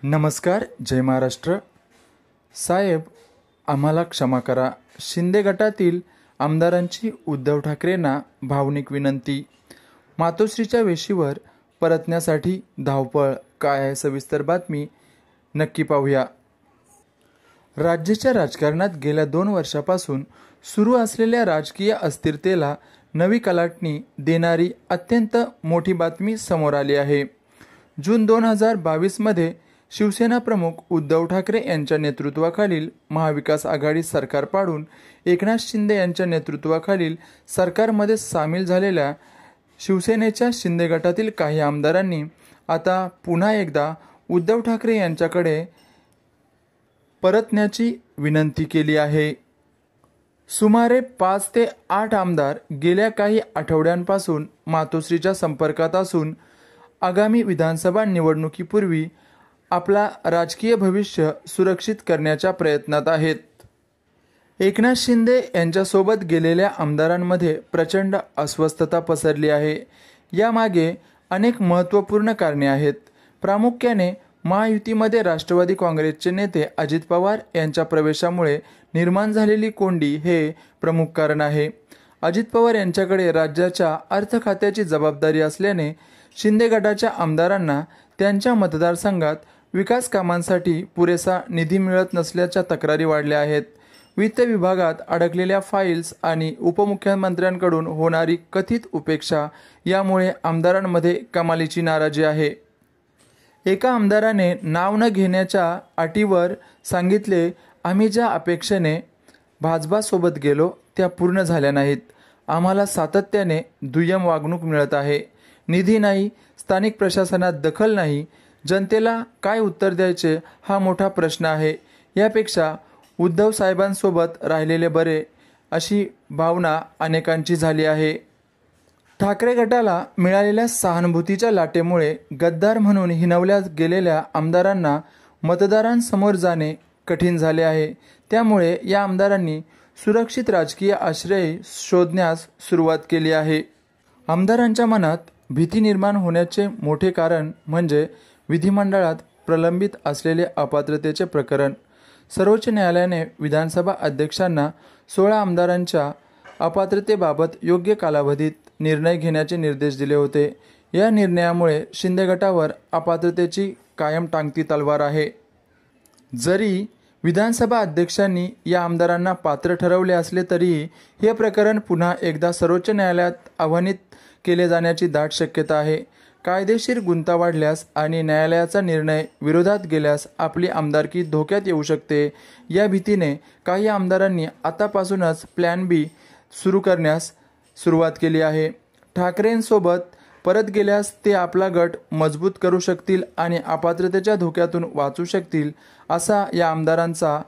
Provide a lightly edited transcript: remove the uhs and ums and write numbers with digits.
नमस्कार. जय महाराष्ट्र. साहेब, आम्हाला क्षमा करा. शिंदे गटातील आमदारांची उद्धव ठाकरेंना भावनिक विनंती. मातोश्रीच्या वेशीवर परतण्यासाठी धावपळ. काय आहे सविस्तर बातमी, नक्की पाहूया. राज्याच्या राजकारणात गेल्या 2 वर्षापासून सुरू असलेल्या राजकीय अस्थिरतेला नवी कलाटणी देणारी अत्यंत मोठी बातमी समोर आली आहे. जून 2022 मध्ये शिवसेना प्रमुख उद्धव ठाकरे यांच्या नेतृत्वाखालील महाविकास आघाडी सरकार पाडून एकनाथ शिंदे यांच्या नेतृत्वाखालील सरकारमध्ये सामील झालेल्या शिवसेनेच्या शिंदे गटातील काही आमदारांनी आता पुन्हा एकदा उद्धव ठाकरे यांच्याकडे परतण्याची विनंती केली आहे. सुमारे 5 ते 8 आमदार गेल्या काही आठवड्यांपासून मातोश्रीच्या संपर्कात असून आगामी विधानसभा निवडणुकीपूर्वी आपला राजकीय भविष्य सुरक्षित करण्याच्या प्रयत्नात आहेत. एकनाथ शिंदे यांच्यासोबत गेलेल्या आमदारांमध्ये प्रचंड अस्वस्थता पसरली आहे. यामागे अनेक महत्त्वपूर्ण कारणे आहेत. प्रामुख्याने महायुतीमध्ये राष्ट्रवादी काँग्रेसचे नेते अजित पवार यांच्या प्रवेशामुळे निर्माण झालेली कोंडी हे प्रमुख कारण आहे. अजित पवार यांच्याकडे राज्याच्या अर्थ खात्याची जबाबदारी असल्याने शिंदे गटाच्या आमदारांना त्यांच्या मतदारसंघात विकास कामांसाठी पुरेसा निधी मिळत नसल्याच्या तक्रारी वाढल्या आहेत. वित्त विभागात अडकलेल्या फाईल्स आणि उपमुख्यमंत्र्यांकडून होणारी कथित उपेक्षा यामुळे आमदारांमध्ये कमालीची नाराजी आहे. एका आमदाराने नाव न घेण्याच्या अटीवर सांगितले, आम्ही ज्या अपेक्षेने भाजपासोबत गेलो त्या पूर्ण झाल्या नाहीत. आम्हाला सातत्याने दुय्यम वागणूक मिळत आहे. निधी नाही, स्थानिक प्रशासनात दखल नाही. जनतेला काय उत्तर द्यायचे हा मोठा प्रश्न आहे. यापेक्षा उद्धव साहेबांसोबत राहिलेले बरे, अशी भावना अनेकांची झाली आहे. ठाकरे गटाला मिळालेल्या सहानुभूतीच्या लाटेमुळे गद्दार म्हणून हिणवल्या गेलेल्या आमदारांना मतदारांसमोर जाणे कठीण झाले आहे. त्यामुळे या आमदारांनी सुरक्षित राजकीय आश्रय शोधण्यास सुरुवात केली आहे. आमदारांच्या मनात भीती निर्माण होण्याचे मोठे कारण म्हणजे विधिमंडळात प्रलंबित असलेले अपात्रतेचे प्रकरण. सर्वोच्च न्यायालयाने विधानसभा अध्यक्षांना 16 आमदारांच्या अपात्रतेबाबत योग्य कालावधीत निर्णय घेण्याचे निर्देश दिले होते. या निर्णयामुळे शिंदे गटावर अपात्रतेची कायम टांगती तलवार आहे. जरी विधानसभा अध्यक्षांनी या आमदारांना पात्र ठरवले असले तरीही हे प्रकरण पुन्हा एकदा सर्वोच्च न्यायालयात आव्हानित केले जाण्याची दाट शक्यता आहे. कायदेशीर गुंता वाढल्यास आणि न्यायालयाचा निर्णय विरोधात गेल्यास आपली आमदारकी धोक्यात येऊ शकते. या भीतीने काही आमदारांनी आतापासूनच प्लॅन बी सुरू करण्यास सुरुवात केली आहे. ठाकरेंसोबत परत गेल्यास ते आपला गट मजबूत करू शकतील आणि अपात्रतेच्या धोक्यातून वाचू शकतील, असा या आमदारांचा